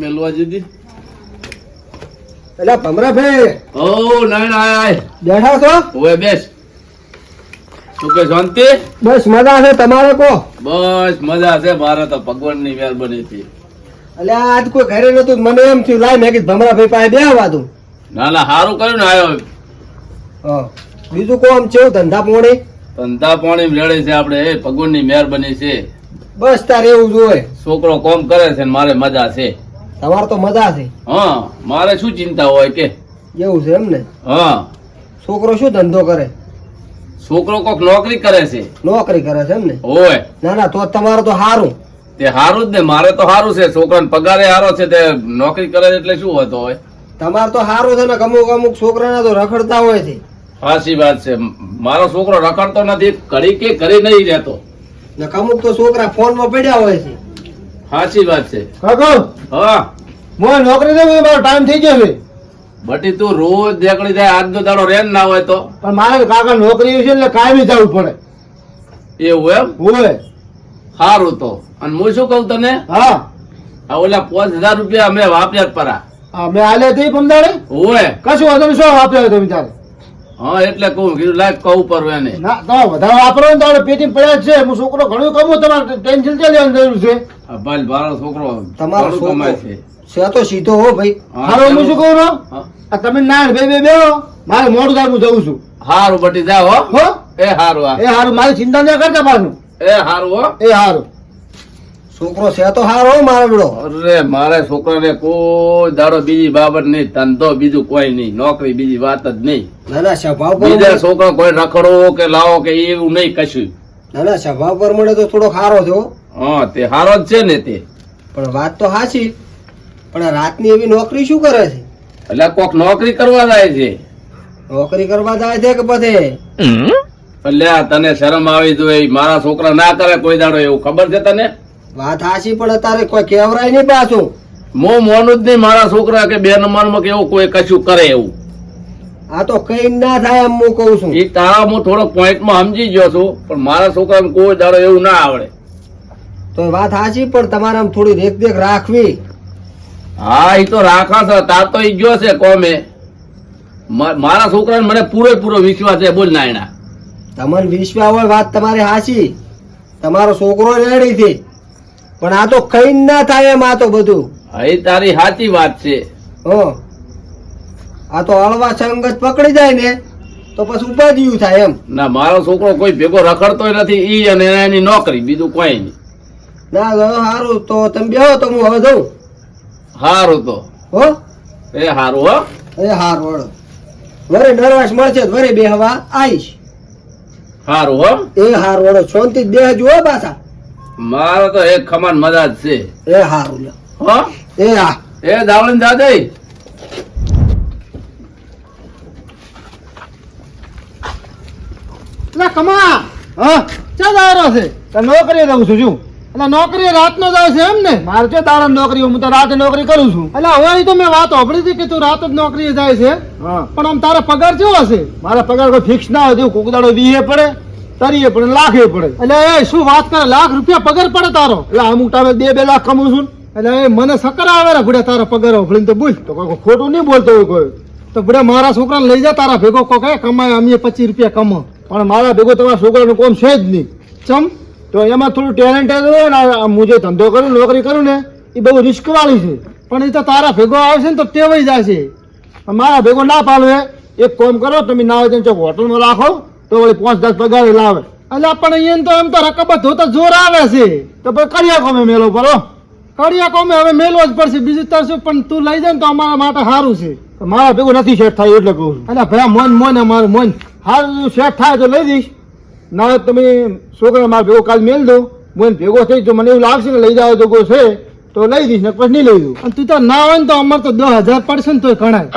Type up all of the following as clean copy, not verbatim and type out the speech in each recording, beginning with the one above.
મેલવા દીધી એટલે ભમરાભાઈ ઓ નારાયણ આય બેઠા છો? ઓય બેસ તું કે શાંતિ બસ મજા છે. તમારે કહો. બસ મજા છે. મારે તો ભગવાનની મહેરબાની થી. એટલે આજ કોઈ ઘરે નતું, મને એમ થયું લાય મેં કીધું ભમરાભાઈ પાસે બેહવા દઉં. ના ના સારું કર્યું ને આવ્યો. હા બીજું કહો, આમ કેવું ધંધા પોણી? ધંધા પાણી લડે છે આપડે. ભગવાનની મહેરબાની છે. બસ તારે એવું જોઈએ. છોકરો કોમ કરે છે ને મારે મજા છે. તમારે તો મજા છે. હા મારે શું ચિંતા હોય કે. એવું છે એમ ને? હા છોકરો શું ધંધો કરે? છોકરો કોક નોકરી કરે છે. નોકરી કરે છે એમ ને? ઓય ના ના તો તમારે તો સારું. તે સારું જ ને. મારે તો સારું છે. છોકરાને પગારે સારો છે. તે નોકરી કરે એટલે શું હોતો હોય. તમારે તો સારું છે ને. અમુક અમુક છોકરાના તો રખડતા હોય છે. સાચી વાત છે. મારો છોકરો રખડતો નથી. ઘડી કે ઘરે નહીં રહેતો. ને અમુક તો છોકરા ફોન માં પડ્યા હોય છે. સાચી વાત છે. કાકા હા મોય નોકરી દે, મારો ટાઈમ થઈ ગયો છે. બટી તું રોજ દેખડી જાય. આજનો દાડો રેન ના હોય તો પણ મારે કાકા નોકરી છે એટલે કાયમી જવું પડે. એવું એમ? હોય. સારું તો. અને હું શું કઉ તને, હા આ ઓલા 5000 રૂપિયા અમે વાપ્યા જ પરા. મેં આલે તે પમદાડે હોય કશું વાંધો નહીં. શું આપ્યો તમે તારે? હા એટલે કહું કીધું લાગ કહું પર એને. ના તો વધારે વાપરો ને તો પેટી પડ્યા જ છે. હું છોકરો ઘણું કમું, તમારે ટેન્શન ચાલી લેવાની જરૂર છે. આ ભાઈ મારો છોકરો તમારો ઘણું છોકરો કમાય છે. છે તો સીધો હો ભાઈ. હા, હારો હું શું કહું છું? હા. આ તમે ના બે બે બેહો, મારે મોડું થાય, હું જઉં છું. હારું બટી જાઓ હો. હો એ હારું. એ હારું, મારી ચિંતા ના કરતા પાછું. એ હારું હો. એ હારું. છોકરો છે તો હારો મારો બેડો. અરે મારે છોકરાને કોઈ દાડો બીજી બાબત નહીં. ધંધો બીજું કોઈ નહીં. નોકરી બીજી વાત જ નહીં. ના ના સ્વભાવ પર બીજા છોકરો કોઈ રખડો કે લાવો કે એવું નહીં કશું. ના ના સ્વભાવ પર મળે તો થોડો સારો થયો. હા તે હારો જ છે ને તે. પણ વાત તો સાચી. પણ આ રાતની એવી નોકરી શું કરે છે? એટલે કોક નોકરી કરવા જાય છે. નોકરી કરવા જાય છે કે પછી? એટલે આ તને શરમ આવી જોઈએ. મારા છોકરા ના કરે કોઈ દાડો એવું. ખબર છે તને? વાત સાચી, પણ અત્યારે કોઈ કેવરાય નહીં પાછું. હું મોનું જ નહીં મારા છોકરા કે 2 નંબરમાં કે એવું કોઈ કશું કરે એવું. આ તો કઈ ના થાય એમ હું કઉ છું. એ તારા હું થોડો પોઈન્ટમાં સમજી ગયો છું. પણ મારા છોકરાને કોઈ દાડો એવું ના આવડે. તો વાત સાચી, પણ તમારે આમ થોડી દેખ રાખવી. હા એ તો રાખા છે. તાર તો ઈ ગયો છે કોમે. મારા છોકરાને મને પૂરેપૂરો વિશ્વાસ છે. બોલ નાયણા. તમને વિશ્વાસ હોય, વાત તમારી સાચી. તમારો છોકરો રેડી છે, પણ આ તો કઈ ના થાય એમ. આ તો બધું હા એ તારી સાચી વાત છે. હો આ તો હળવા સંગત પકડી જાય ને તો પછી ઉપાધિયું થાય એમ. ના મારો છોકરો કોઈ ભેગો રખડતો નથી. ઈ અને એની નોકરી, બીજું કોઈ નહીં. ના સારું, તો તમે બેહો તો હું હવે જઉં. હારું તો. હો એ હારું હો. એ હારું વળો. વરે નરવાસ મળશે તો વરે બેહવા આવીશ. હારું હો. એ હારું વળો. શાંતિ બેહજો હો પાછા. મારો તો એક ખમાન મજા જ છે. એ હારું લ્યો. હો એ હા. એ દાવણ દાદા કમા હા ચા દારો છે? નોકરી રહું છું શું? એટલે નોકરી રાતનો જ આવે છે એમ ને? મારે છે દાડા નોકરી, હું તો રાતે નોકરી કરું છું. એટલે હવે તો મેં વાત સાંભળી હતી કે તું રાત જ નોકરી જાય છે. પણ આમ તારા પગાર કેવો હશે? મારા પગાર કોઈ ફિક્સ ના હોય. કોક દાડો 20 પડે, 30 પડે, લાખે પડે. એટલે એ શું વાત કરે? લાખ રૂપિયા પગાર પડે તારો? એટલે અમુક ટાઈમે 2 લાખ કમાઉં છું. એટલે એ મને સકર આવે ને ભૂડે તારા પગાર ભૂલીને તો બોલ. તો કોઈ ખોટું નહીં બોલતો હોય કોઈ. તો ભૂડે મારા છોકરાને લઈ જા તારા ભેગો. કોક કમાય અમે 25 રૂપિયા કમા. પણ મારા ભેગો તમારા છોકરાનું કોમ છે જ નહીં. ચમ તો એમાં થોડું ટેલેન્ટેડ હોય ને. હું જે ધંધો કરું, નોકરી કરું ને, એ બહુ રિસ્ક વાળી છે. પણ એ તો તારા ભેગો આવશે ને તો ટેવાઈ જાય છે. મારા ભેગો ના પાડવે. એક કામ કરો, તમે ના હોય તો હોટલમાં રાખો તો વળી 5-10 પગાર લાવે. એટલે પણ અહીંયા તો એમ તો રકબત હોતા જોર આવે છે. તો પછી કડિયા કોમે મેલો પરો. કડિયા કોમે હવે મેલવો જ પડશે. બીજું તો શું? પણ તું લઈ જાય ને તો અમારા માટે સારું છે. મારા ભેગું નથી સેટ થાય એટલે કહું છું. એટલે ભાઈ મોન અમારું મોન સારું સેટ થાય તો લઈ દઈશ. ના તમે છોકરા મારા ભેગો કાલ મેલ દો. મોન ભેગો થઈ તો મને એવું લાગશે ને લઈ જાવ તો કોઈ છે તો લઈ દઈશ, ને પછી નહીં લઈ દઉં. અને તું તો ના હોય ને તો અમારે તો 10,000 પડશે ને તો ગણાય.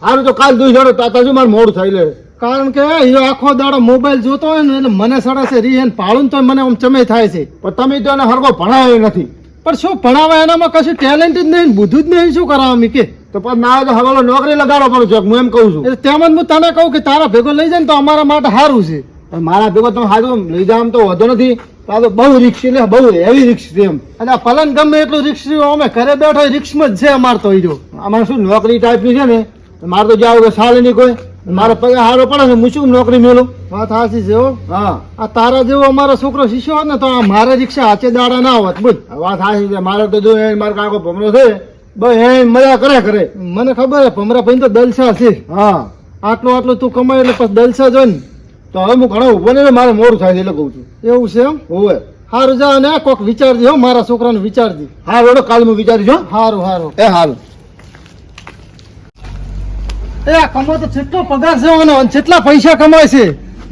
સારું તો કાલ દુઈ જોડો તાતા મારે મોડું થાય લે. કારણ કે એ આખો દાડો મોબાઈલ જોતો હોય ને એટલે મને સડે છે. રીહેન પાડું તો મને આમ ચમે થાય છે. પણ તમે તો એને હરકો ભણાવ્યો નથી. પણ શું ભણાવે? એનામાં કશું ટેલેન્ટ જ નહીં, બુદ્ધું જ નહીં. શું કરાવે કે? તો પછી ના હોય તો હવે નોકરી લગાડો પડે છે. હું એમ કહું છું. એટલે તેમ જ હું તને કહું કે તારા ભેગો લઈ જાય ને તો અમારા માટે સારું છે. મારા ભેગો તમે સારું લઈ જાવ તો વધુ નથી. આ તો બહુ રિક્ષ એટલે બહુ હેવી રિક્ષ છે એમ. અને આ પલંગ ગમે એટલું રિક્ષ અમે ઘરે બેઠો રિક્ષમાં જ છે અમારે તો ઈ જો. અમારે શું નોકરી ટાઈપની છે ને મારે તો જાવ કે સાલે નહીં કોઈ મારે પગાર સારો પડે ને હું શું નોકરી મેલું. વાત સાચી છે હો. હા આ તારા જેવો અમારો છોકરો શીખ્યો હોત ને તો આ મારે રિક્ષા હાચે દાડા ના હોત. બુજ વાત સાચી છે. મારે તો જો મારો કાકો ભમરો છે બસ એ મજા કરે મને ખબર છે ભમરા ભાઈ તો દલસા છે. હા આટલું તું કમાય એટલે પછી દલસા જો ને તો હવે હું ઘણો ઉભો ને મારે મોડું થાય છે એટલે કહું છું. એવું છે એમ હોવે. સારું જા ને કોક વિચારજે હો મારા છોકરાને વિચારજે. હા રોડો કાલ હું વિચારીશ હો. સારું એ હારું. એ કમો તો જેટલો પગાર છે અને જેટલા પૈસા કમાય છે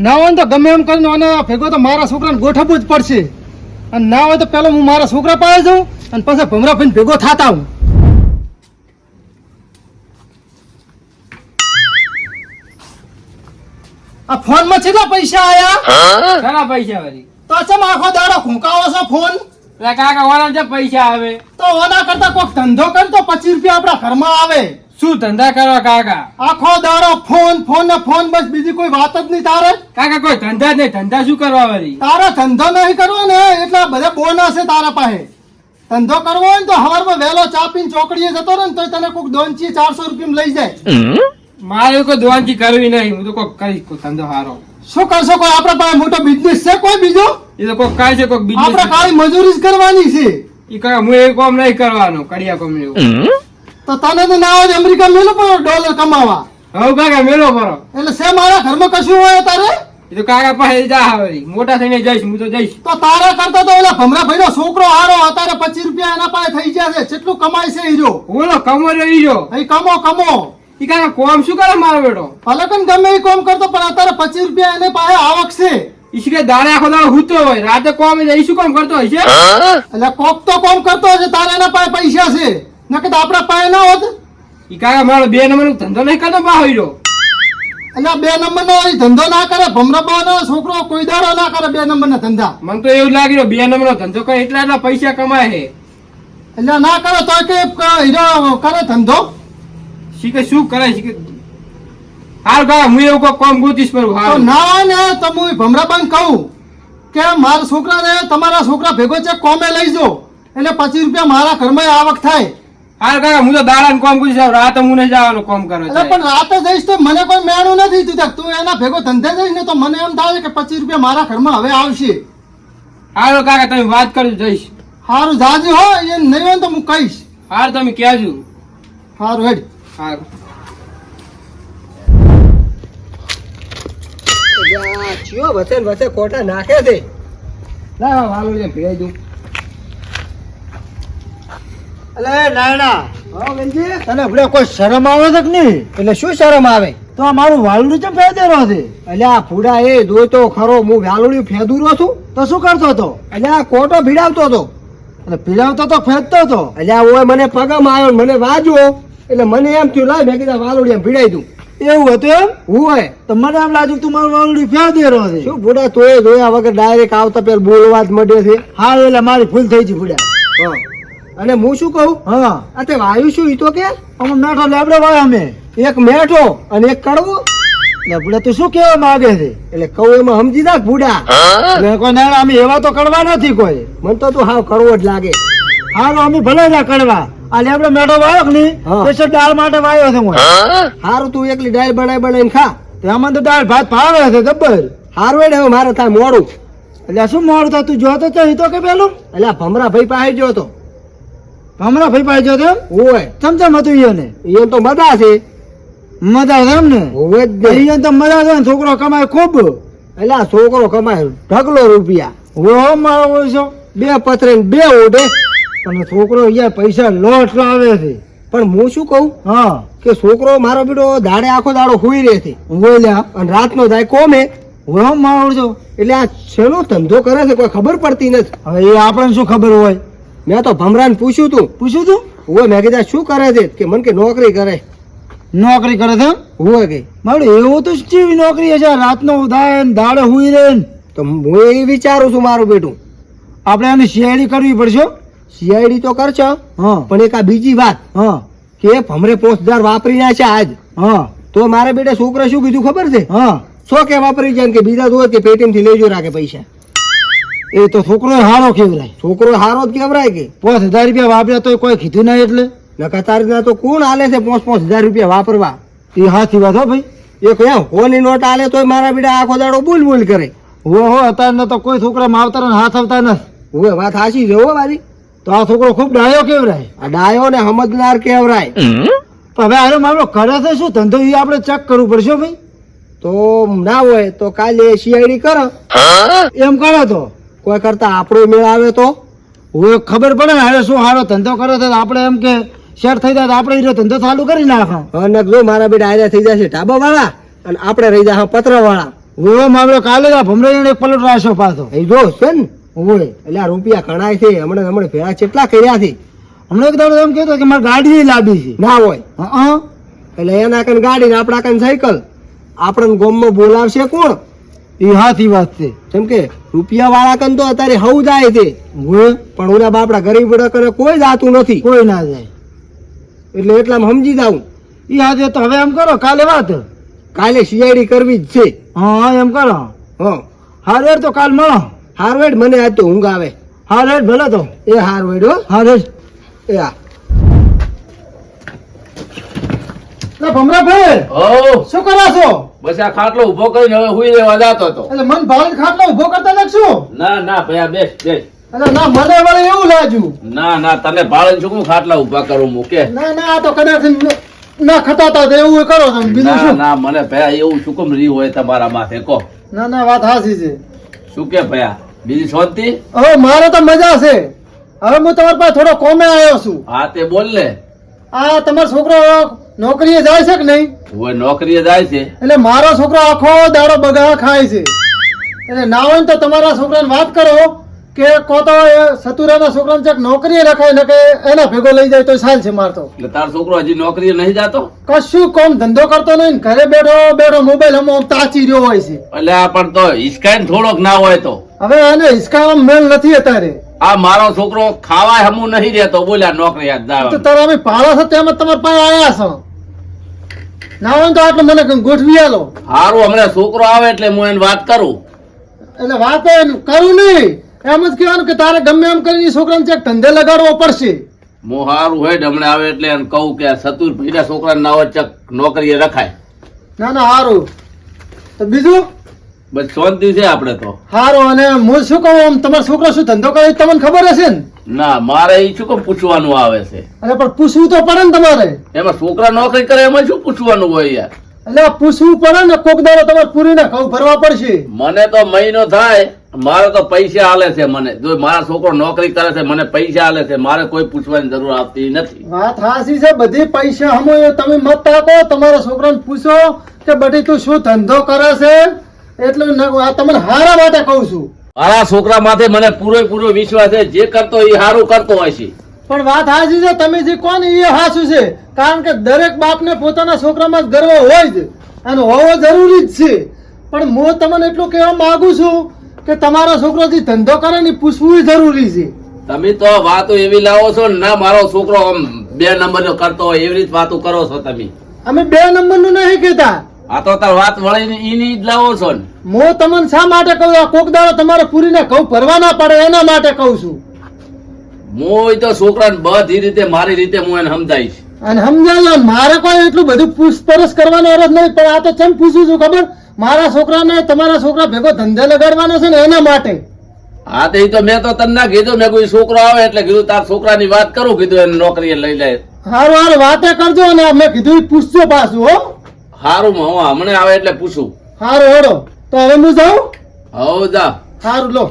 ના હોય ને તો ગમે એમ કરીને અને ભેગો તો મારા છોકરાને ગોઠવવું જ પડશે. અને ના હોય તો પેલો હું મારા છોકરા પાસે જાઉં અને પછી ભમરા ભાઈને ભેગો થાતા હું. આ ફોન માં કેટલા પૈસા આયા? ઘણા પૈસા વળી. તો ચમ આખો દાડો ખૂંકાવો છો ફોન? એટલે કાકા વાળા જે પૈસા આવે તો ઓના કરતા કોક ધંધો કર તો 25 રૂપિયા આપણા ઘરમાં આવે. શું ધંધા કરવા કાકા? આખો દાડો ફોન ને ફોન બસ બીજી કોઈ વાત જ નહીં તારે. કાકા કોઈ ધંધા જ નહીં, ધંધા શું કરવા વળી? તારે ધંધો નહીં કરવો ને એટલે બધા બોનસ છે તારા પાસે. ધંધો કરવો હોય ને તો હવારમાં વહેલો ચા પીને ચોકડીએ જતો રહે ને તો તને કોક 200-400 રૂપિયા લઈ જાય. મારે કોઈ દોવાનગી કરવી નહીં, હું તો કોઈ કરીશ કોઈ ધંધો સારો. શું કરશો? કોઈ આપણા પાસે મોટો બિઝનેસ છે કોઈ બીજો? એ તો કોઈ કાય છે કોઈ આપણે બિઝનેસ. કાળી મજૂરી જ કરવાની છે. એ કાકા હું એ કામ નહીં કરવાનો, કડિયા કામ એવું. તો તને તો ના હોય અમેરિકા મેલો પડો ડોલર કમાવા. હવે કાકા મેલો પરો. એટલે છે મારા ઘરમાં કશું હોય તારે? એ તો કાકા પાસે જા વળી, મોટા થઈને જઈશ, હું તો જઈશ. તો તારા કરતા તો ઓલા ભમરા ભાઈનો છોકરો હારો અત્યારે 25 રૂપિયા એના પાસે થઈ ગયા છે. કેટલું કમાય છે હીરો? બોલો કમો રહી જો. અહીં કમો. એ કાકા કોમ શું કરે મારો બેટો? પલકન ગમે એ કોમ કરતો પણ અત્યારે 25 રૂપિયા એને પાસે આવક છે. ઈશ્કે દાડે આખો દાડો હૂતો હોય, રાતે કોમ જાય, ઈ શું કામ કરતો હોય છે? એટલે કોક તો કોમ કરતો હશે. તારા એના પાસે પૈસા છે નકર તો આપણા પાસે ના હોત. ઈ કાકા મારો 2 નંબરનો ધંધો નહીં કરતો બા હોય. એટલે 2 નંબરનો ધંધો ના કરે ભમરા બાનો છોકરો કોઈ દાડો ના કરે 2 નંબરના ધંધા. મને તો એવું લાગી રહ્યું 2 નંબરનો ધંધો કરે એટલા પૈસા કમાય છે. એટલે ના કરે તો કે હીરો કરે ધંધો. શીખે શું કરે શીખે. હાલ કાકા હું એવું કોઈ કામ ગોતીશ પર તો હાલ. ના હોય ને તો હું ભમરાબાન કહું કે મારા છોકરાને તમારા છોકરા ભેગો છે કોમે લઈ જાઓ એટલે 25 રૂપિયા મારા ઘરમાં આવક થાય. હાલ કાકા હું તો દાડાનું કામ ગોતીશ, રાતે હું નહીં જવાનું કામ એટલે કરવા. પણ રાતે જઈશ તો મને કોઈ મેળું નથી. તું એના ભેગો ધંધે જઈશ ને તો મને એમ થાય કે 25 રૂપિયા મારા ઘરમાં હવે આવશે. હાલો કાકા તમે વાત કરજો જઈશ. સારું જાજી હો. એ નહીં હોય ને તો હું કહીશ. હાલ તમે કહેજો. સારું હેડ. હાલ ચિયો વસે કોટા નાખે છે. લાવ વાલો ને ભેઈ દઉં. અલે નાયણા હા વેલજી, તને આપણે કોઈ શરમ આવે છે કે નહીં? એટલે શું શરમ આવે? તો આ મારું વાલડું ચમ ફેદેરો છે? અલ્યા ફૂડા એ જોઈ તો ખરો, હું વ્યાલુડી ફેદુરો છું. તો શું કરતો હતો? અલ્યા કોટો ભીડાવતો હતો. એટલે પીડાવતો તો ફેદતો હતો. અલ્યા ઓય મને પગમ આવ્યો ને મને વાજ્યો એટલે મને એમ થયું લાય મેં કીધા વાલુડી એમ ભીડાઈ દઉં. એવું હતું એમ? હોય તો મને એમ લાગ્યું તું મારું વાલડું ફેદેરો છે. શું ફૂડા તોય જોયા વગર ડાયરેક્ટ આવતા પેલા બોલવા જ મળ્યો છે. હા એટલે મારી ભૂલ થઈ ગઈ ફૂડા. હા. અને હું શું કહું, હા આ તે વાયુ શું ઈ તો કે અમે મેઠો લેબડો વાય અમે. એક મેઠો અને એક કડવો. લેબડે તું શું કહેવા માંગે છે? એટલે કહું એમાં સમજી જા ફૂડા. એટલે કોઈ નાયણા અમે એવા તો કડવા નથી કોઈ. મને તો તું હાવ કડવો જ લાગે. હાલો અમે ભલે ના કડવા. આ લેબડો મેઠો વાયો કે નહીં? હા. સ્પેશિયલ દાળ માટે વાયો છે હું. હારું તું એકલી ડાળ બનાવીને ખા. તેમાં તો દાળ ભાત ભાવે છે જબ્બર. હારું એટલે હવે મારે થાય મોડું. એટલે શું મોડું થાય? તું જોતો છે તો કે પેલું એટલે ભમરા ભાઈ પાસે ગયો તો. હમણાં ભાઈ પાસે જોતો એમ? હોય ચમચમ હતું ઈને એ તો મજા છે. મજા છે એમ ને? હોય જ નહીં. અહીંયા તો મજા છે ને, છોકરો કમાય ખૂબ. એટલે આ છોકરો કમાય ઢગલો રૂપિયા. હો મારો હોય છો. 2 પથરે ને 2 ઓઢે. પણ છોકરો અહીંયા પૈસા લોટ લાવે છે. પણ હું શું કહું હા કે છોકરો મારો બેટો દાડે આખો દાડો હુઈ રહે છે બોલ્યા અને રાતનો જાય કોમે. હો મારો છો. એટલે આ શેનો ધંધો કરે છે કોઈ ખબર પડતી નથી. હવે એ આપણને શું ખબર હોય? મેં તો ભમરાને પૂછ્યું તું. પૂછ્યું તું? હોય મેં કીધા શું કરે છે કે મને કે નોકરી કરે. નોકરી કરે છે એમ? હોય કે મારું એવું તો કેવી નોકરી હશે? રાતનો ઉદાય ને દાડે હુઈ રહે ને. તો હું એ વિચારું છું મારું બેટું આપણે આની સીઆઈડી કરવી પડશે. સીઆઈડી તો કરશો હા પણ એક આ બીજી વાત હા કે ભમરે 5000 વાપરી રહ્યા છે આજ. હા તો મારા બેટા છોકરા શું કીધું ખબર છે? હા 100 કે વાપરી જાય ને કે બીજા દો કે પેટીએમ થી લેજો રાખે પૈસા. એ તો છોકરો હારો કેવરાય. છોકરો હારો જ કેવરાય કે 5000 રૂપિયા વાપર્યા તો કોઈ કીધું ના એટલે. નકા તારીના તો કોણ આલે છે 5,000 રૂપિયા વાપરવા? એ હાથી વાત હો ભાઈ. એક એમ હોની નોટ આલે તોય મારા બીડા આખો દાડો બોલ બોલ કરે. હો અત્યારે તો કોઈ છોકરા માવતર હાથ આવતા નથી. હવે વાત હાચી છે હો મારી. તો આ છોકરો ખૂબ ડાયો કેવરાય. આ ડાયો ને સમજનાર કેવરાય. તો હવે આનો મામલો કરે છે શું ધંધો એ આપણે ચેક કરવું પડશે હો ભાઈ. તો ના હોય તો કાલે સીઆઈડી કરો. એમ કરે તો કોઈ કરતા આપણો મેળ આવે તો હવે ખબર પડે ને હવે શું હારો ધંધો કરે છે તો આપણે એમ કે શેર થઈ જાય તો આપણે એ ધંધો ચાલુ કરી નાખો. અને જો મારા બેટા આયા થઈ જશે ઢાબા વાળા અને આપણે રહી જાય પત્ર વાળા. હવે મામલો કાલે આ ભમરાઈને એક પલટ રાખ્યો પાછો. એ જો છે ને હોય એટલે આ રૂપિયા ઘણાય છે હમણાં ભેળા કેટલા કર્યા છે. હમણાં એક દાડો એમ કહેતો કે મારે ગાડી લાવી છે. ના હોય હા એટલે એના કન ગાડી ને આપણા કન સાયકલ. આપણને ગામમાં બોલાવશે કોણ? એ હાથી વાત છે. જેમ કે રૂપિયા વાળા કન તો અત્યારે હવ જાય છે હોય પણ ઓલા બાપડા ગરીબ કરે કોઈ જાતું નથી. કોઈ ના જાય એટલે એટલામાં સમજી જાઉં. એ હાથે તો હવે એમ કરો કાલે વાત. કાલે સીઆઈડી કરવી જ છે. હા એમ કરો. હા હારેડ તો કાલ મળો. હારવેડ મને આજ તો ઊંઘ આવે. હારેડ ભલે તો એ હારવેડ હો. હારેડ. એ હા ના ભમરાભાઈ ઓ શું કરો છો? બસ આ ખાટલો ઉભો કરીને હવે હુઈ રહેવા જતો હતો. એટલે મન ભાઈ ખાટલો ઉભો કરતા લાગશું. ના ના ભયા બેસ બેસ. એટલે ના મને વળે એવું લાગ્યું. ના ના તને ભાળે શું ખાટલા ઉભા કરું મૂકે. ના ના આ તો કદાચ ના ખતાતા તો એવું કરો છો બીજું ના શું. ના મને ભયા એવું શું કેમ રહ્યું હોય તમારા માથે કહો. ના ના વાત હાચી છે. શું કે ભયા બીજી શાંતિ? હવે મારે તો મજા છે. હવે હું તમારી પાસે થોડો કોમે આવ્યો છું. હા તે બોલ ને. આ તમારો છોકરો નોકરીએ જાય છે કે નહીં? હવે નોકરીએ જાય છે. એટલે મારો છોકરો આખો દાડો બગા ખાય છે. એટલે ના હોય ને તો તમારા છોકરાને વાત કરો કે કો તો એ સતુરાના છોકરાને ચક નોકરીએ રખાય ને કે એના ભેગો લઈ જાય તો સાલ છે મારતો. એટલે તારો છોકરો હજી નોકરીએ નહીં જાતો? કશું કોમ ધંધો કરતો નહીં ને ઘરે બેઠો બેઠો મોબાઈલ હમો તાચી રહ્યો હોય છે. એટલે આ પણ તો હિસકાઈને થોડોક ના હોય તો. હવે એને હિસકાવામાં મેળ નથી અત્યારે. આ મારો છોકરો ખાવા હમું નહીં રહેતો બોલ્યા નોકરી તો જવા. તારા અમે પાળો છો તેમ જ તમારા પાસે આવ્યા છો. ના હોય ને તો આટલું મને ગોઠવી આલો. હારું હમણાં છોકરો આવે એટલે હું એને વાત કરું. એટલે વાત કરું નહીં એમ જ કહેવાનું કે તારે ગમે એમ કરીને છોકરાને ચેક ધંધે લગાડવો પડશે. હું હારું હોય હમણાં આવે એટલે એને કહું કે સતુર ભાઈના છોકરાને ના હોય ચક નોકરીએ રખાય. ના ના સારું. તો બીજું બસ શાંતિ છે આપણે તો. સારું. અને હું શું કહું આમ તમારો છોકરો શું ધંધો કરે તમને ખબર હશે ને? ના મારે એ શું કેમ પૂછવાનું આવે છે? એટલે પણ પૂછવું તો પડે ને તમારે. એમાં છોકરા નોકરી કરે એમાં શું પૂછવાનું હોય યાર? એટલે પૂછવું પડે ને. કોક દાડો તમારે પૂરીને ઘઉં ભરવા પડશે. મને તો મહિનો થાય મારે તો પૈસા આલે છે. મને જો મારા છોકરો નોકરી કરે છે મને પૈસા આલે છે. મારે કોઈ પૂછવાની જરૂર આવતી નથી. વાત હાચી છે. બધી પૈસા હમો તમે મત તાકો. તમારા છોકરાને પૂછો કે બધી તું શું ધંધો કરે છે. એટલે આ તમને હારા માટે કહું છું. મારા છોકરા માથે મને પૂરેપૂરો વિશ્વાસ છે. જે કરતો એ સારું કરતો હોય છે. પણ વાત હાચી છે. તમે જે કોણ એ હાચું છે. કારણ કે દરેક બાપને પોતાના છોકરામાં જ ગર્વ હોય જ અને હોવો જરૂરી જ છે. પણ હું તમને એટલું કહેવા માંગુ છું કે તમારો છોકરો જે ધંધો કરે ને એ પૂછવું જરૂરી છે. તમે તો વાતો એવી લાવો છો ને ના મારો છોકરો આમ 2 નંબર કરતો હોય એવી રીતે વાતો કરો છો તમે. અમે 2 નંબરનું નહીં કહેતા. આ તો તાર વાત વળીને ઈની જ લાવો છો ને. હું તમને શા માટે કહું? આ કોક દાડો તમારે પૂરીને ઘઉં ભરવા ના પડે એના માટે કહું છું. હું તો છોકરાને બધી રીતે મારી રીતે હું એને સમજાવીશ. અને સમજાવો મારે કોઈ એટલું બધું પૂછપરછ કરવાનો અરજ નહીં. પણ આ તો કેમ પૂછું છું ખબર? મારા છોકરાને તમારા છોકરા ભેગો ધંધે લગાડવાનો છે ને એના માટે. હા તો એ તો મેં તો તને ના કીધું. મેં કોઈ છોકરો આવે એટલે કીધું તાર છોકરાની વાત કરું કીધું એને નોકરીએ લઈ જાય. હારું હારું વાતે કરજો અને મેં કીધું ઈ પૂછજો પાછું. હો હારું હું હમણાં આવે એટલે પૂછું. હારું હેડો. તો હવે હું જાઉં. હવ જા. હારું લો.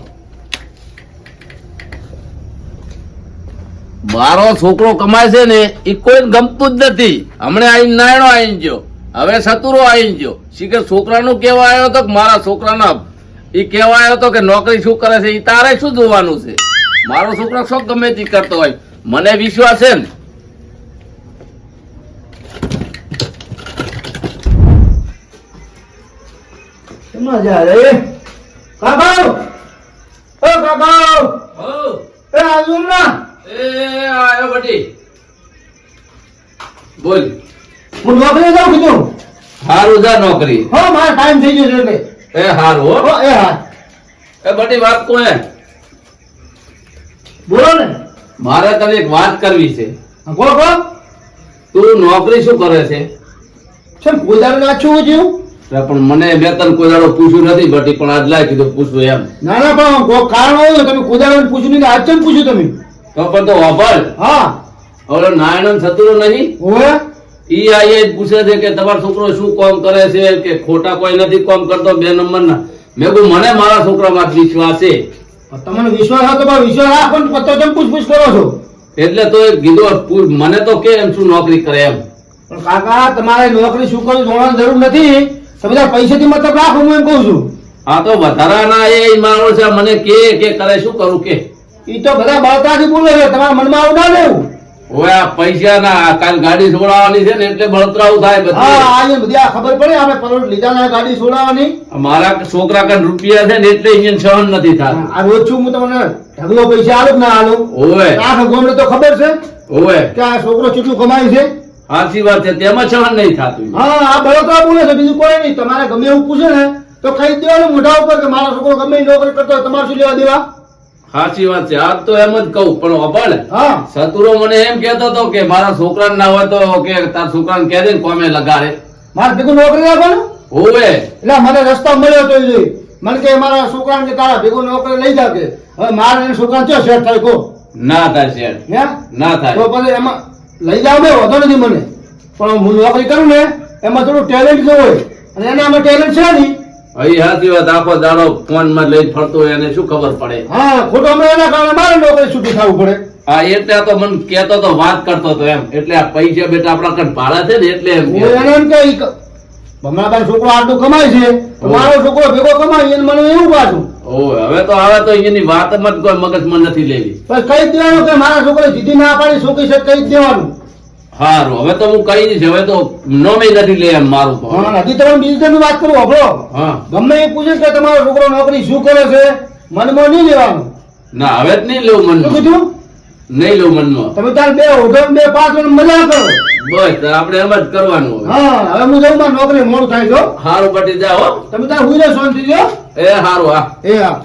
મારો છોકરો કમાય છે ને એ કોઈને ગમતું જ નથી. હમણાં આઈને નાયણો આવીને ગયો. હવે સતુરો આવીને ગયો. શીખર છોકરાનું કેવા આવ્યો હતો કે મારા છોકરાના એ કેવા આવ્યો હતો કે નોકરી શું કરે છે એ તારે શું જોવાનું છે? મારો છોકરો શું ગમે તે કરતો હોય મને વિશ્વાસ છે ને. મજા રે કાકા. ઓ કાકા એ આજુ ના એ આયો બટી. બોલ. હું નોકરી જાઉં કીધું. હારું જા નોકરી. હો મારો ટાઈમ થઈ ગયો છે એટલે. એ હારું હો. હો એ હા. એ બટી વાત કોને? બોલો ને. મારે તને એક વાત કરવી છે. હા, બોલો બોલો. તું નોકરી શું કરે છે? કેમ કોઈ દાડો નાચવું થયું? અરે પણ મને બે ત્રણ કોઈ દાડો પૂછ્યું નથી બટી, પણ આજ લાય કીધું પૂછવું એમ. ના ના, પણ કોઈ કારણ હોય તો તમે કોઈ દાડો પૂછ્યું નહીં, આજ કેમ પૂછ્યું તમે? તો પણ તો વાપર. હા. હવે નારાયણ સતુરો નહીં, ઓવે. ઈ આઈએ જ પૂછે છે કે તમારો છોકરો શું કામ કરે છે, કે ખોટા કોઈ નથી કામ કરતો, 2 નંબરના. મેં કહ્યું મને મારા છોકરામાં વિશ્વાસ છે. તમને વિશ્વાસ હતો પણ વિશ્વાસ રાખો ને પત્તો કેમ પૂછપૂછ કરો છો? એટલે તો એ કીધું મને તો કે એમ શું નોકરી કરે એમ. પણ કાકા તમારે નોકરી શું કરવી જોવાની જરૂર નથી. તમે બધા પૈસાથી મતલબ રાખો, હું એમ કહું છું. આ તો વધારાના એ માણસો છે, મને કે કરે શું કરું કે. ઈ તો બધા બળતરાથી બોલે છે, તમારા મનમાં આવું ના લેવું. હવે આ પૈસા ના કાલ ગાડી છોડાવવાની છે ને એટલે બળતરાવ થાય બધું. હા, આ બધી આ ખબર પડે આપણે પરોઢ લીધા ના ગાડી છોડાવવાની. મારા છોકરા કાન રૂપિયા છે ને એટલે અહીંયા સહન નથી થતું. આ રોજ છું હું તમને ઢગલો પૈસા આલું કે ના આલું? ઓવે આખા ગામને તો ખબર છે ઓવે કે આ છોકરો કેટલું કમાય છે. સાચી વાત છે, તેમાં સહન નહીં થતું. હા, આ બળતરા બોલે છે, બીજું કોઈ નહીં. તમારે ગમે એવું પૂછે ને તો કહી જ દેવાનું મોઢા ઉપર કે મારો છોકરો ગમે એ નોકરી કરતો હોય, તમારે શું લેવા દેવા? સાચી વાત છે, આજ તો એમ જ કહું. પણ અભળ હા. સતુરો મને એમ કહેતો હતો કે મારા છોકરા ના હોય તો કે તાર છોકરાને કહે દે ને કોમે લગાડે. મારે ભેગું નોકરી રાખવાનું. ઓવે એટલે મને રસ્તા મળ્યો તો એ મને કે મારા છોકરાને કે તારા ભેગું નોકરી લઈ જાવ કે. હવે મારા અને છોકરાને ચો સેટ થાય કહો? ના થાય શેઠ, હે? ના તો થાય. પછી એમાં લઈ જાવ બે વધો નથી મને, પણ હું નોકરી કરું ને એમાં થોડું ટેલેન્ટ જો હોય અને એનામાં ટેલેન્ટ છે નહીં. અહીં સાચી વાત, આખો દાડો ફોન માં લઈને ફરતો હોય એને શું ખબર પડે. હા, ખોટો અમે એના કારણે મારે નોકરી છૂટી થવું પડે. હા, એટલે તો મને કહેતો તો, વાત કરતો તો એમ. એટલે આ પૈસા બેટા આપણા કણ ભાડા છે ને એટલે એમ હું કહે. એને એમ કે ભમરાબાઈ છોકરો આટલું કમાય છે તો મારો છોકરો ભેગો કમાય એને મને એવું પાછું. ઓય હવે તો અહીંયાની વાતમાં જ કોઈ મગજમાં નથી લેવી. બસ કહી જ દેવાનું કે મારા છોકરે સીધી ના પાડી છોકરી છે કહી જ દેવાનું. હારું, હવે તો હું કહી દઈશ. હવે તો નોમે નથી લે એમ મારું તો. હા, હજી તમે બીજી વાત કરું આપણો. હા, ગમે એ પૂછે કે તમારો છોકરો નોકરી શું કરે છે, મનમાં નહીં લેવાનું. ના હવે જ નહીં લેવું શું મનમાં, કીધું? નહીં લેવું મનમાં. તમે તાર બે ઓઢો ને બે પાંચ ને મજા કરો. બસ તાર આપણે એમ જ કરવાનું હવે. હા, હવે હું જઉં મારે નોકરી મોડું થાય છો. હારું પટી જાઓ હો. તમે તાર હુઈ જાઓ શાંતિથી હો. એ હારું. હા એ હા.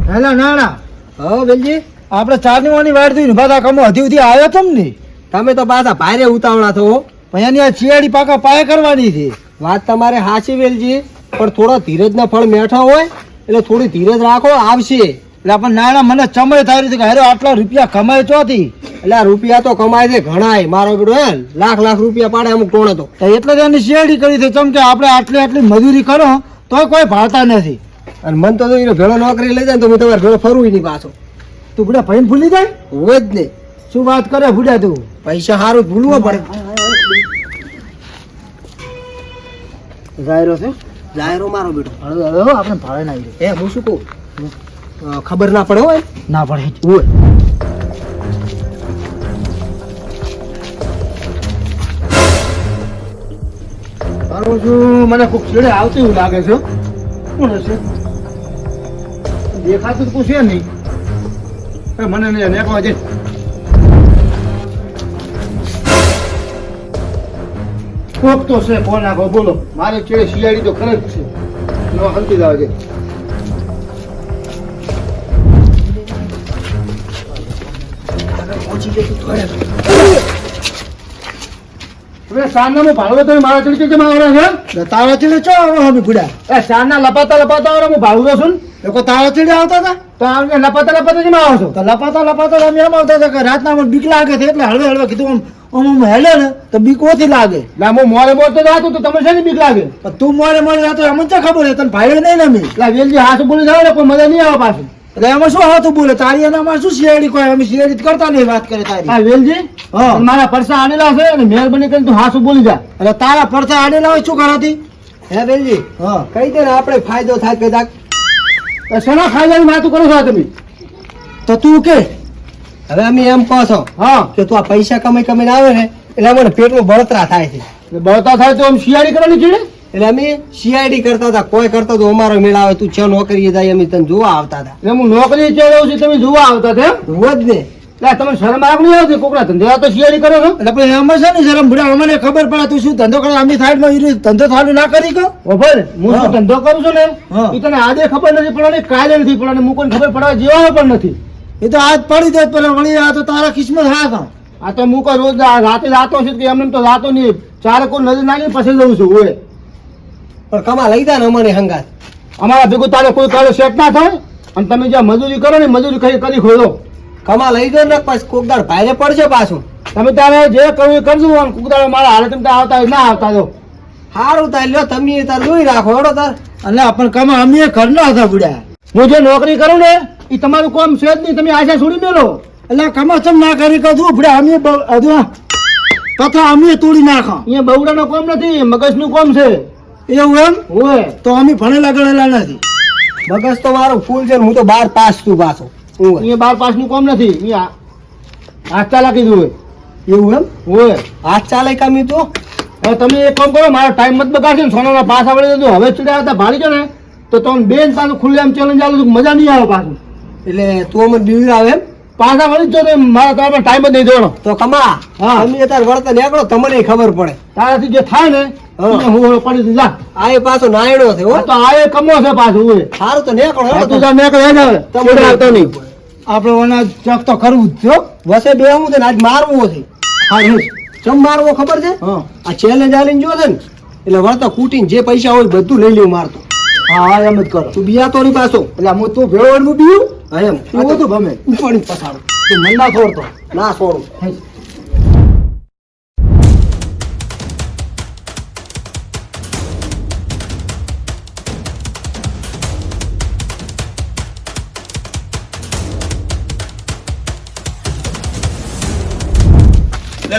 હેલા નાણા હા વેલજી, આપણે ચારની વાની વાડ થી બધા કમો હધી સુધી આવ્યો તમ ને. તમે તો પાછા ભારે ઉતાવળા છો હો. અહીંયાની આ ચિયાડી પાકા પાયે કરવાની છે. વાત તમારે હાચી વેલજી, પણ થોડો ધીરજના ફળ મેઠા હોય એટલે થોડી ધીરજ રાખો, આવશે. એટલે આપણે નાના મને ચમડે થાય છે કે હારે આટલા રૂપિયા કમાય ચોથી. એટલે આ રૂપિયા તો કમાય છે ઘણાય. મારો બેટો હે લાખ રૂપિયા પાડે અમુક ટોણે તો. તો એટલે જ એની શિયાળી કરી છે, ચમ કે આપણે આટલી મજૂરી કરો તોય કોઈ ભાળતા નથી. અને મન તો એનો ભેળો નોકરી લઈ જાય ને તો હું તમારે ભેળો ફરવું નહીં પાછો. તું બુડા ભાઈને ભૂલી જાય? હોય જ ને. શું વાત કરે બુડા તું? પૈસા સારું ભૂલવો પડે. જાયરો છે જાયરો મારો બેટો. હવે હવે આપણે ભાડે ના આવી. એ હું શું કહું, ખબર ના પડે હોય ના પડે હોય. મારું શું મને કોક છેડે આવતું એવું લાગે છે. કોણ હશે? દેખાતું તો છે નહીં. મને નહીં નેકવા દે. કોક તો છે, કોણ નાખો બોલો. મારે છેડે શિયાળી તો ખરે જ છે. નો હલતી જ આવે છે. હવે સાંજના ભાડું તો મારા ચડી કેમ આવવાના છે? તારા ચડી ચો આવો અમે ગુડા. એ સાંજના લપાતા આવવાના હું ભાડું છું. લોકો તારા ચડી આવતા હતા તો અમે લપાતા કેમ આવો છો? તો લપાતા અમે એમ આવતા હતા કે રાતના મને બીક લાગે છે એટલે હળવે કીધું આમ હેલે ને તો બીક ઓછી લાગે. એટલે હું મોડે તો જાતું તો તમે છે ને બીક લાગે? તું મોડે જાતો અમને ક્યાં ખબર છે? તને ભાઈ નહીં ને અમે. એટલે વેલજી હાથ બોલી જાવ ને કોઈ મજા નહીં આવે પાછું. એટલે એમાં શું હાથ બોલે? તારી એનામાં શું શિયાળી કોઈ અમે શિયાળી કરતા નહીં વાત કરે તારી. હા વેલજી, હા મારા પરસા આડેલા છે અને મહેરબાની કરીને તું હાથ બોલી જા. એટલે તારા પરસા આડેલા હોય શું કરાતી? હે વેલજી, હા કહી દે ને આપણે ફાયદો થાય કદાચ. તો શેના ફાયદાની વાતો કરો છો તમે? તો તું કે હવે અમે એમ કહો છો હા કે તું આ પૈસા કમાઈને આવે ને એટલે અમારે પેટમાં બળતરા થાય છે. બળતા થાય તો આમ શિયાળી કરવાની છે. એટલે અમે સીઆઈડી કરતા હતા, કોઈ કરતા તો અમારો મેળ આવે. તું છે નોકરીએ જાય અમે તને જોવા આવતા હતા. એટલે હું નોકરી ચડાવું છું તમે જોવા આવતા હતા? રોજ ને. એટલે તમને શરમ આગ નહીં આવતી? કોકના ધંધા તો શિયાળી કરો છો. એટલે પછી એમાં છે ને શરમ બુડા અમને ખબર પડે તું શું ધંધો કરે. અમે સાઈડમાં ધંધો ચાલુ ના કરી કહો. ભાઈ હું શું ધંધો કરું છું ને એ તને આજે ખબર નથી પડવાની, કાલે નથી પડવાની, હું કોઈ ખબર પડવા જેવા પણ નથી. એ તો આજ પડી જાય પેલા વળી આ તો તારા કિસ્મત હા કા આ તો હું કોઈ રોજ રાતે જાતો છું કે એમને તો જાતો નહીં ચારે કોઈ નજર નાખી પછી જઉં છું ઓય પણ કમા લઈ જા ને અમારી હંગાત. અમારા ભેગું તારે કોઈ કાળો સેટ ના થાય અને તમે જ્યાં મજૂરી કરો ને મજૂરી કરી ખોલો કમા લઈ જાઓ ને પછી કોક દાડ ભારે પડશે પાછું. તમે તારે જે કરવું એ કરજો અને કુકદાડો મારા હાલે તમે આવતા હોય ના આવતા જો સારું તાર લ્યો તમે તાર જોઈ રાખો હેડો તાર. એટલે પણ કમા અમે ઘરના હતા બુડ્યા હું જે નોકરી કરું ને એ તમારું કામ છે જ નહીં તમે આશા છોડી મેલો એટલે કમા ચમ ના કરી કહું બુડ્યા અમે તથા અમે તોડી નાખો અહીંયા બહુડાનો કામ નથી મગજનું કામ છે એવું એમ હોય તો અમે ભણેલા ગણેલા નથી મગજ તો મારું ફૂલ છે ને હું તો 12 પાસ છું પાછો. હું અહીંયા 12 પાસનું કામ નથી અહીંયા હાથ ચાલાકી જોવે એવું એમ હોય હાથ ચાલે કામી તો હવે તમે એક કામ કરો મારો ટાઈમ મત બગાડશો ને સોનાના પાસ આવડે દેજો હવે ચૂડ્યા હતા ભાડી છો ને તો તમે બેન પાછું ખુલ્લે આમ ચેલેન્જ આલું મજા નહીં આવે પાછું એટલે તું અમને બીવી આવે એમ પાછા વળી જ જો મારા તમારે ટાઈમ જ નહીં દેવાનો તો કમા હા. તમે તાર વળતા નીકળો તમને ખબર પડે. તારાથી જે થાય ને હા. એને હું પડી દી જા આ એ પાછો નાયડો છે હો. આ તો આ એ કમો છે પાછું હોય સારું તો નીકળો આ હેડો તું તો. જા મેં કહે જાવે તમને આવતો નહીં આપણે ઓના ચક તો કરવું જ છે હો. વસે બેહવું છે ને આજ મારવું છે. હા હેસ. ચમ મારવો ખબર છે હા આ ચેલેન્જ આલીને જો છે ને એટલે વળતા કૂટીને જે પૈસા હોય બધું લઈ લેવું મારતો. હા હા એમ જ કરો તું બિયા તો નહીં પાછો. એટલે હું તું ભેળો હું બીયું હા એમ એવું તો ગમે ઉપાડી પસાડું તું મન ના છોડતો ના છોડું. હેસ.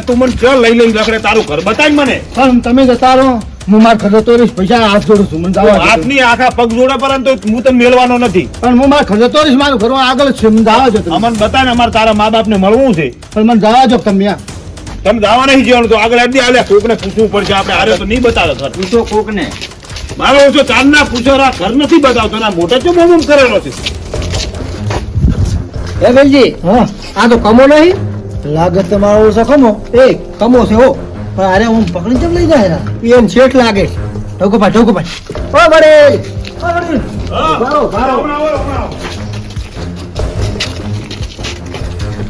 તું મને ચલ લઈ લઈને રખડે તારું ઘર બતાય મને. પણ તમે જતા રહો હું માર ખર્ચો તોરીશ પૈસા હાથ જોડું છું મને જવા દો. હાથની આખા પગ જોડે પરંતુ હું તને મેળવાનો નથી. પણ હું માર ખર્ચો તોરીશ મારું ઘર આગળ જ છે મને જવા દો તમે અમને બતાય ને અમારે તારા મા બાપ ને મળવું છે. પણ મને જવા દો તમે યાર તમે દાવા નહીં જવાનું તો આગળ અડી આલે કોકને પૂછવું પડશે આપણે હારે તો નહીં બતાવે ઘર. પૂછો કોકને મારો ઓછો ચાંદના પૂછો રા ઘર નથી બતાવતો ના મોટા ચો બમ કરેલો છે. હે વેલજી હા આ તો કમો નહીં લાગે તમારો સખમો એ કમો છે હો. પણ અરે હું પકડી કેમ લઈ જાય એમ શેઠ લાગે. ઢોકો ભાઈ ઓ બડે હા. બારો, બારો. હમણાં આવો, હમણાં આવો.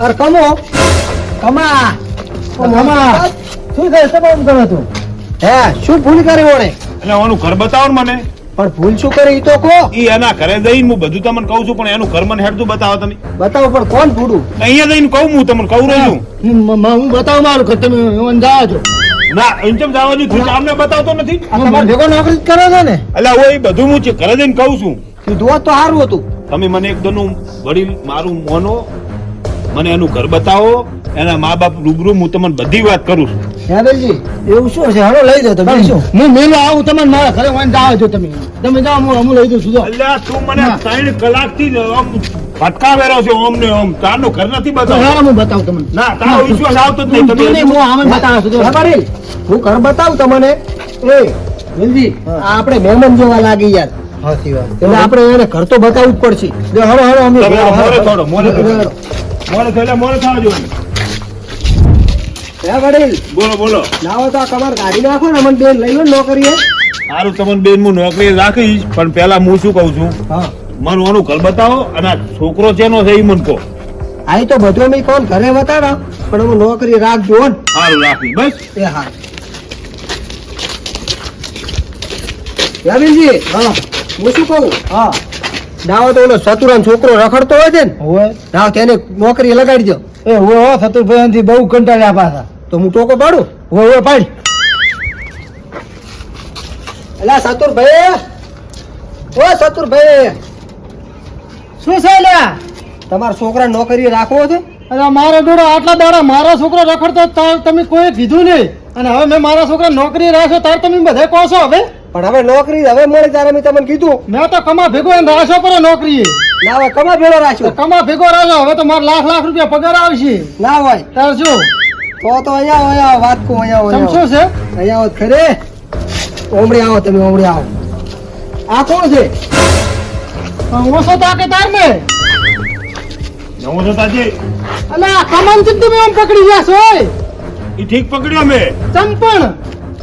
અરે કમો કમા મામા શું થાય તમામ કરો તું હે શું ભૂલ કરી વળે એટલે આનું ઘર બતાવો ને મને. પણ ભૂલ શું કરી ઈ તો કહો. ઈ એના ઘરે જઈને હું બધું તમને કહું છું પણ એનું ઘર મને હેડતું બતાવો તમે. બતાવો પણ કોણ ભૂડું. અહીંયા જઈને કહું હું તમને કહું રહ્યું છું. હું બતાવું મારું ઘર તમે મને જવા છો ના એમ જવા દઉં તું આમને બતાવતો નથી. આ તમારે ભેગો નોકરી જ કરો છો ને એટલે હું એ બધું હું ઘરે જઈને કહું છું. કીધું હોત તો સારું હતું. તમે મને એકદમ વડીલ મારું મોનો મને એનું ઘર બતાવો એના મા બાપ રૂબરૂ હું તમને બધી વાત કરું છું. હે વેલજી એવું શું છે હળો લઈ જાઓ તમે શું. હું મેલો આવું તમને મારા ઘરે વાંધો જવા છો તમે જાઓ હું લઈ દઉં છું જો. અલ્યા તું મને ના. 3 કલાકથી જ આમ ફટકાવેરો છે ઓમ ને ઓમ તારનું ઘર નથી તો બતાવતો. હા, હું બતાવું તમને ના તારો વિશ્વાસ આવતો જ નહીં. તું નહીં, હું આમે બતાવું છું જો. હે વડીલ, હું ઘર બતાવું તમને. એ વેલજી હા. આ આપણે મહેમાન જેવા લાગી યાર. હાચી વાત. એટલે આપણે એને ઘર તો બતાવવું જ પડશે. જો હળો હળો અમે તમે આ મોરે થોડો, મોરે થોડો. હળો. મોરે થયેલા મોરે થવા જોઈએ. હે વડીલ બોલો બોલો. ના હોય તો આ કમાર કાઢી નાખો ને અમને બેન લઈ લો ને નોકરીએ. સારું તમને બેન હું નોકરી રાખીશ પણ પેલા હું શું કહું છું હા મને ઓનું ઘર બતાવો અને આ છોકરો શેનો છે એ મને કહો. આ તો બધું અમે કોણ ઘરે બતાડો પણ અમે નોકરી રાખજો ને. સારું રાખી બસ. એ હા યાબીનજી હા હું શું કહું હા ના હોય તો ઓલો સતુરાન છોકરો રખડતો હોય છે ને હોય ના હોય તેને નોકરી લગાડી દો. એ હોય હો સતુરભાઈ થી બહુ કંટાળ્યા પાછા તો હું ટોકો પાડું. હોય પાડ એલા સતુરભાઈ ઓ સતુરભાઈ શું છે લ્યા તમારા છોકરા નોકરી રાખવો છે. અરે મારો દોડો આટલા દાડા મારો છોકરો રખડતો તાર તમે કોઈ કીધું નહીં અને હવે મેં મારા છોકરા નોકરી રાખ્યો તાર તમે બધે કહો છો હવે પણ હવે નોકરી હવે મળે ત્યારે અમે તમને કીધું મેં તો કમા ભેગો એને રાખ્યો પર નોકરી ના હોય કમા ભેળો તો રાખ્યો કમા ભેગો રાખ્યો હવે તો મારે લાખ લાખ રૂપિયા પગાર આવશે ના હોય તાર શું તો અહીંયા વાત કો અહીંયા તમ શું છે અહીંયા આવો ખરે ઓમડી આવો તમે ઓમડી આવો. આ કોણ છે. ઓછો તાકે તાર ને નવો તો તાજે અલા કમન થી તમે આમ પકડી ગયા છો ઓય ઈ ઠીક પકડ્યો મેં. ચંપણ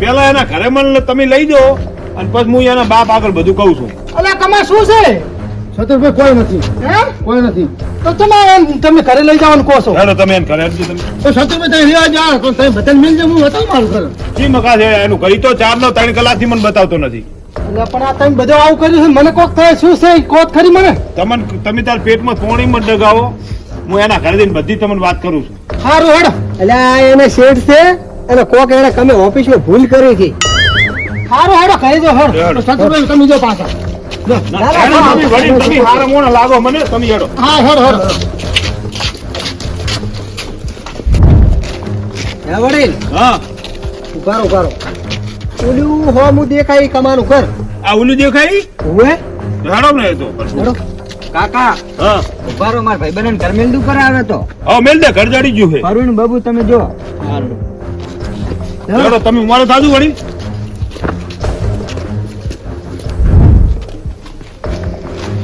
પેલા એના ઘરે મને તમે લઈ દો અને પછી હું એના બાપ આગળ બધું કહું છું. અલા કમા શું છે સતુરભાઈ કોઈ નથી, હે કોઈ નથી. તો તમે ઘરે લઈ જવાનું કહો છો. હેલો તમે એને ઘરે આપજો તમે તો સતુરભાઈ તમે રેવા જાઓ, તો તમે બધાને મિલજે, હું બતાવું મારું ઘર. શી મકા છે એનું કરી તો 4 નો 3 કલાકથી મને બતાવતો નથી. એટલે પણ આ તમે બધું આવું કર્યું છે, મને કોક થાય શું છે કોક ખરી મને. તમે તાર પેટમાં થોડી મત ડગાવો. હું એના ઘરે જઈને બધી તમને વાત કરું છું. સારું હેડો. એટલે આ એને શેઠ છે અને કોક એને તમે ઓફિસમાં ભૂલ કરી હતી. સારું હેડો કરી દો હેડો. હેડો. તો સતુરભાઈ તમે જો પાછા. જો. ના, હેડો તમે વડીલ, તમે હારા મોણા લાગો મને, તમે હેડો. હા હેડો હેડો. હે વડીલ હા ઉભારો ઉભારો. ઓલું હોમું દેખાય ઈ કમાનું કર. આ ઓલું દેખાય હુએ હેડો ને એ તો હેડો. કાકા હા ઉભારો માર ભાઈબંધ ઘર મેલદું પર આવે તો હવે મેલ દે, ઘર જડી ગયું છે. ફરુણ બાબુ તમે જો હેડો તમે મારો સાદું વળી.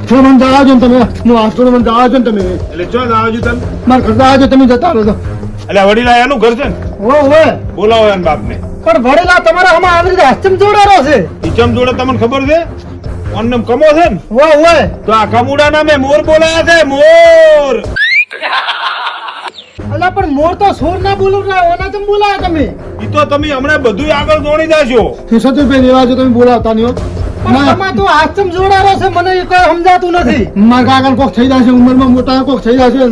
જો મને જણાવજો ને તમે, હું હાથોડો મને જણાવજો ને તમે. એટલે ચો આવજો તમે. મારા ઘર જણાવજો, તમે જતા રહો તો. એટલે વડીલા એનું ઘર છે ને, ઓવે. બોલાવો એના બાપને. પણ વડેલા તમારા આમાં આવી રીતે હસ્તમ જોડારો છે. ઈચમ જોડે તમને ખબર છે ઓનમ કમો છે ને, ઓવે. તો આ કમુડા નામે મોર બોલાયા છે, મોર. અલા પણ મોર તો સોર ના બોલું ના, ઓના તમે બોલાયા તમે. ઈ તો તમે હમણાં બધું આગળ દોડી જાશો. સતુરભાઈ રેવા જો, તમે બોલાવતા નહીં હો. આમાં તો હસ્તમ જોડારો છે, મને એ કઈ સમજાતું નથી. મારા કાકા કોક થઈ જશે, ઉંમરમાં મોટા કોક થઈ જશે.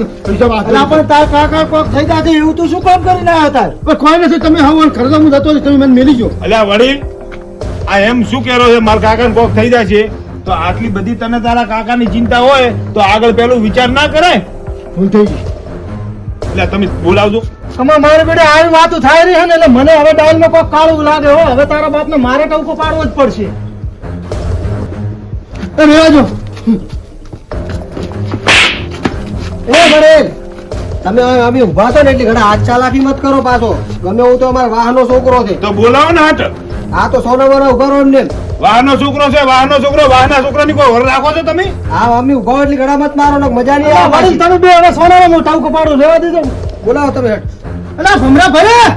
અલા પણ તાર કાકા કોક થઈ જશે એવું તું શું કામ કરીને આવ્યા હતા? પણ કોઈ નથી, તમે હવે ઘરે હું જતો રહીશ, તમે મને મેલી જો. એટલે આ વડીલ આ એમ શું કહેરો છે મારા કાકાને કોક થઈ જશે, તો આટલી બધી તને તારા કાકાની ચિંતા હોય તો આગળ પેલું વિચાર ના કરાય. ભૂલ થઈ ગઈ. એટલે તમે બોલાવજો. તમારે મારે બેટા આવી વાતો થાય રહી છે ને, એટલે મને હવે ડાયલમાં કોક કાળું લાગે હો. હવે તારા બાપને મારે ટવકો પાડવો જ પડશે. એ રેવાજો. એ વડીલ તમે હવે અમે ઊભા છો ને એટલે ઘણા હાથ ચાલાકી મત કરો પાછો. ગમે હું તો અમારા વાહનો છોકરો છે. તો બોલાવો ને હાટ. આ તો સોના વાળા ઉભા રહો એમને. વાહનો છોકરો છે, વાહનો છોકરો, વાહના છોકરાની કોઈ વર રાખો છો તમે? આ અમે ઉભા હોય એટલે ઘણા મત મારો ને મજા નહીં અલા આવે વડીલ પાછી. તમે બે હવે સોનામાં હું ટવકો પાડું, રેવા દેજો. બોલાવો તમે હેડ. અલા ભમરા ભાઈ,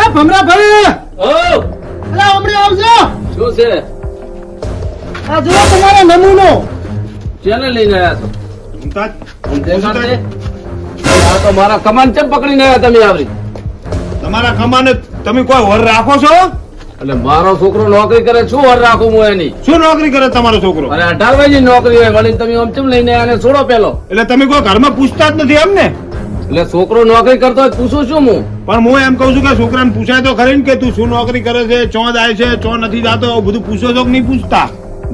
એ ભમરા ભાઈ, ઓ અલા હમણાં આવજો. શું છે? આ જુઓ તમારો નમૂનો. ચેને લઈને આવ્યા છો? મુમતાજ, દેખાડે? આ તો મારા કમાન ચમ પકડીને આવ્યા તમે આવરી? તમારા કમાને તમે કોઈ વર રાખો છો? એટલે મારો છોકરો નોકરી કરે, શું વર રાખું હું એની? શું નોકરી કરે તમારો છોકરો? અરે 18 વર્ષની નોકરી હોય, વળી તમે આમ ચમ લઈને આને છોડો પેલો. એટલે તમે કોઈ ઘરમાં પૂછતા જ નથી એમ ને? એટલે છોકરો નોકરી કરતો હોય પૂછું છું હું? પણ હું એમ કહું છું કે છોકરાને પૂછાય તો ખરી ને કે તું શું નોકરી કરે છે, ચો જાય છે, ચો નથી જાતો, આવું બધું પૂછો છો કે નહીં પૂછતા?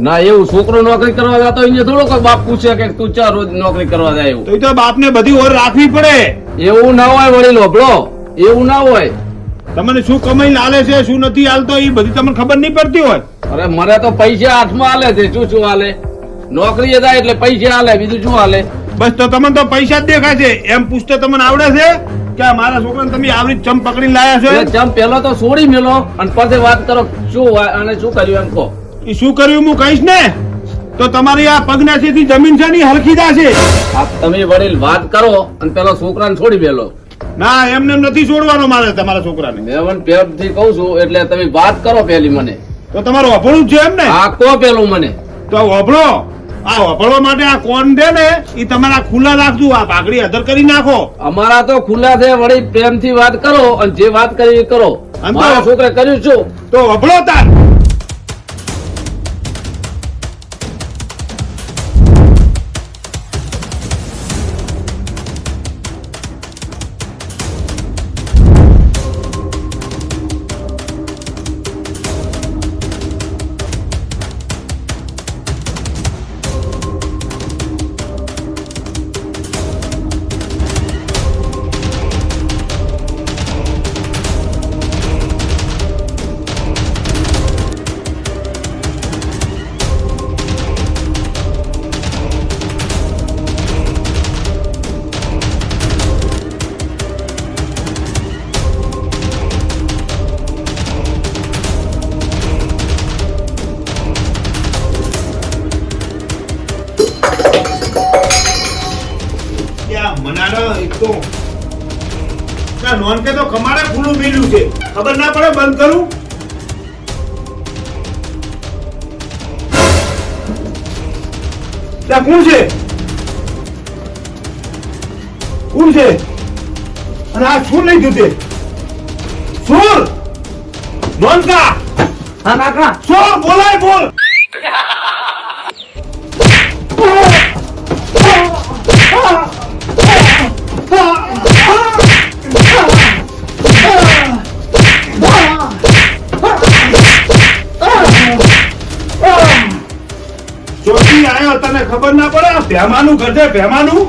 ના એવું છોકરો નોકરી કરવા જતો અહીંયા થોડો કોઈ બાપ પૂછે કે તું ચા રોજ નોકરી કરવા જાય એવું? તો એ તો બાપને બધી ઓર રાખવી પડે. એવું ના હોય વડીલ, હોભળો, એવું ના હોય. તમને શું કમાઈને આલે છે, શું નથી હાલતો, એ બધી તમને ખબર નહીં પડતી હોય. અરે મને તો પૈસા હાથમાં હાલે છે, શું હાલે? નોકરીએ જાય એટલે પૈસા હાલે, બીજું શું હાલે? બસ તો તમને તો પૈસા જ દેખાય છે. એમ પૂછતે તમને આવડે છે કે આ મારા છોકરાને તમે આવી ચમ પકડીને લાયા છો? એટલે જમ પેલો તો છોડી મેલો અને પછી વાત કરો શું હોય અને શું કર્યું એમ કહો. એ શું કર્યું હું કહીશ ને તો તમારી આ પગનાસીથી જમીન છે ને ઈ હરખી જાશે. આ તમે વડીલ વાત કરો અને પેલો છોકરાને છોડી મેલો. ના એમને એમ નથી છોડવાનો મારે તમારા છોકરાને. મેં પ્રેમથી કહું છું એટલે તમે વાત કરો પેલી મને. તો તમારું અભળું જ છે એમ ને? આ કહો પેલું મને. તો અભળો. આ અભળવા માટે આ કોણ દે ને એ તમારા ખુલ્લા રાખજો. આ પાઘડી અધર કરી નાખો. અમારા તો ખુલ્લા છે વળી, પ્રેમથી વાત કરો અને જે વાત કરી એ કરો. આમ તો- મારા છોકરે કર્યું શું? તો અભળો તાર. મનાડો એક તો ના નોન કે તો કમાડે ખુલ્લું મેલ્યું છે, ખબર ના પડે બંધ કરું. ત્યાં કોણ છે? કોણ છે? અને આ શું લઈ ગયું તે? સુર! નોનકા! હા કાકા સુર! બોલાય બોલ! ચોથી આયો તને ખબર ના પડે? આ ભેમાનું ઘર છે, ભેમાનું.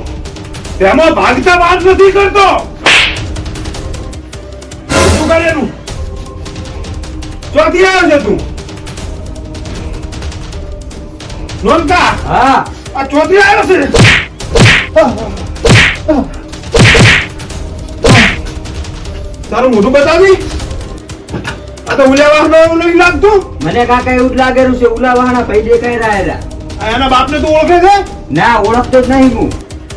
ભેમો ભાગતા વાત નથી કરતો. શું કરે એનું? ચોથી આવ્યો છે તું? નોનકા, હા આ ચોથી આવ્યો છે? તારું મોઢું બતાવી. આ તો ઉલ્યાવાનો એવું નહીં લાગતું. મને કાકા એવું જ લાગેલું છે ઉલા વાહના ભાઈ દેખાઈ રહ્યા આ એના બાપને તું ઓળખે છે? ના ઓળખતો જ નહીં હું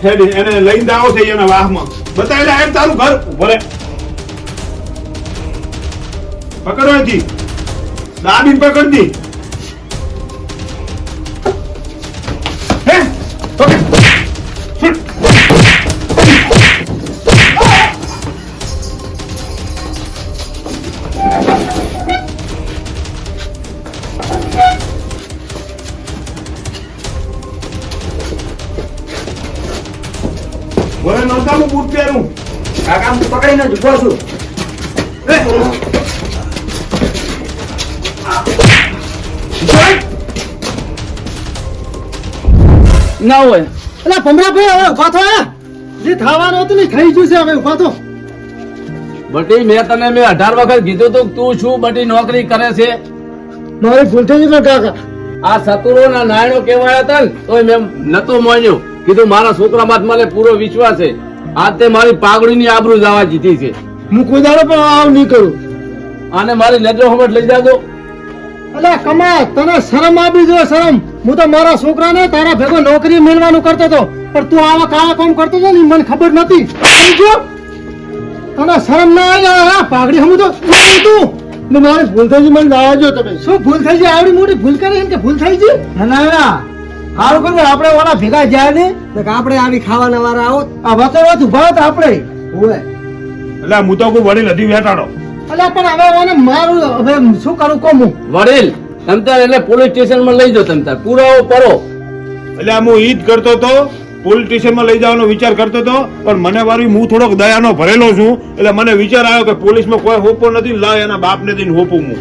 હેડ એને લઈને આવો છે એના વાહમાં. બતાવી લે એમ તારું ઘર. ભલે પકડો અહીંથી. દાબીને પકડતી. હે પકડ. છૂટ. બોલે નોતા હું બૂટ પહેરું. કાકા હું પકડીને જ ઉભો છું ના હોય. એટલે ભમરાભાઈ હવે ઉભા થો હે. જે થવાનું હતું ને એ થઈ ગયું છે, હવે ઉભા થો. બટી મેં 18 વખત કીધું તું તું શું બટી નોકરી કરે છે? મારી ભૂલ થઈ ગઈ પણ કાકા. આ સતુરો ના નાયણો કેવાયા હતા ને તોય મેં નતો માન્યો. કીધું મારા છોકરામાં મને પૂરો વિશ્વાસ છે. આજ તે મારી પાઘડીની આબરૂ જવા જીતી છે. હું કોઈ દાડો પણ આવ નહીં કરું. આને મારી નજરો હમણાં લઈ જાજો. અલે કમા, તને શરમ આવી જોઈએ, શરમ. હું તો મારા છોકરાને તારા ભેગો નોકરી મેળવાનું કરતો હતો, પણ તું આવા કાળા કામ કરતો હતો ને ઈ મને ખબર નથી. સમજ્યો? તને શરમ ના આવી? હા પાઘડી હમું તો તું ને મારી ભૂલ થઈ ગઈ, મને જવા દો તમે. શું ભૂલ થઈ ગઈ? આવડી મોટી ભૂલ કરી એમ કે ભૂલ થઈ ગઈ? ના ના સારું કર્યું આપણે ઓલા ભેગા જાય ને આપણે આવી ખાવાના વાળા આવો. આ વતરવાત ઉભા હતા આપણે. ઓવે એટલે હું તો કોઈ વડીલ હતી વેટાડો. અલ્યા પણ હવે ઓને મારું હવે શું કરું કોમ હું? વડીલ તમતાર એટલે પોલીસ સ્ટેશન માં લઈ જાઓ. તમતાર પુરાવો કરો. એટલે હું ઈ જ કરતો હતો. પોલીસ સ્ટેશનમાં લઈ જવાનો વિચાર કરતો હતો, પણ મને વારી હું થોડોક દયાનો ભરેલો છું, એટલે મને વિચાર આવ્યો કે પોલીસમાં કોઈ હોપો નથી, લાવ એના બાપને દઈને હોપું હું.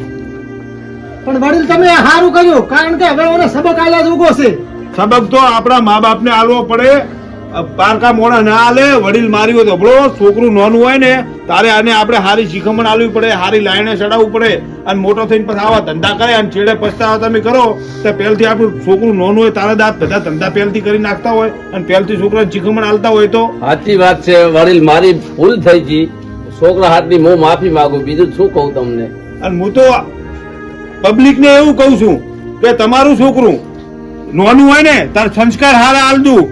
પણ વડીલ તમે સારું કર્યું, કારણ કે હવે ઓને સબક આલ્યા જ ઉગો છે. સબક તો આપણા મા બાપને આલવો પડે. પારકા મોણા ના આલે. વડીલ માર્યો તો બરો છોકરું નાનું હોય ને તારે આને આપણે હારી શીખમણ આલવી પડે, હારી લાઈને ચડાવવું પડે. અને મોટો થઈને પછી આવા ધંધા કરે અને છેડે પછતાવા તમે કરો તો પહેલથી આપણું છોકરું નાનું હોય તારે દાંત બધા ધંધા પહેલથી કરી નાખતા હોય અને પહેલથી છોકરાને શીખમણ આલતા હોય તો. સાચી વાત છે વડીલ, મારી ભૂલ થઈ ગઈ. છોકરા હાથની હું માફી માંગુ, બીજું શું કહું તમને. અને હું તો પબ્લિક ને એવું કહું છું કે તમારું છોકરું નાનું હોય ને તાર સંસ્કાર હારા આલદું,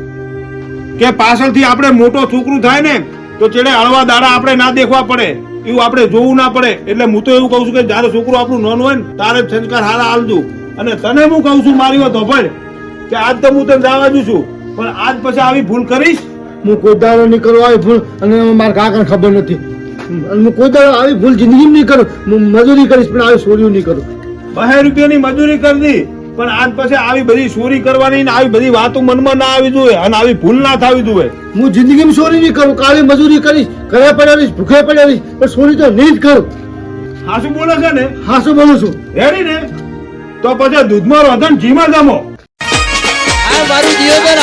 કે પાછળથી આપણે મોટો છોકરું થાય ને તો ચેડે હળવા દાડા આપણે ના દેખવા પડે, એવું આપણે જોવું ના પડે. એટલે હું તો એવું કહું છું કે જયારે છોકરું આપણું નાનું હોય ને તારે સંસ્કાર હારા આલદું. અને તને હું કહું છું મારી વાત હોભળ કે આજ તો હું તને જવા દઉં છું, પણ આજ પછી આવી ભૂલ કરીશ. હું કોઈ દાડો નહીં કરું આવી ભૂલ, અને મારા કાકાને ખબર નથી. અને હું કોઈ દાડો આવી ભૂલ જિંદગીમાં નહીં કરું. હું મજૂરી કરીશ પણ આવી ચોરીઓ નહીં કરું. 2 રૂપિયાની મજૂરી કરવી, પણ આજ પછી આવી બધી ચોરી કરવાની ને આવી બધી વાતો મનમાં ના આવી જોઈએ અને આવી ભૂલ ના થવી જોઈએ. હું જિંદગીમાં ચોરી નહીં કરું. કાળી મજૂરી કરીશ, ઘરે પડ્યા રહીશ, ભૂખે પડ્યા રહીશ, પણ ચોરી તો નહીં જ કરું. હાસુ બોલે છે ને? હા શું બોલું છું? રેડી ને? તો પછી દૂધમાં રોધન ઘીમાં જમો. આ મારું જીવન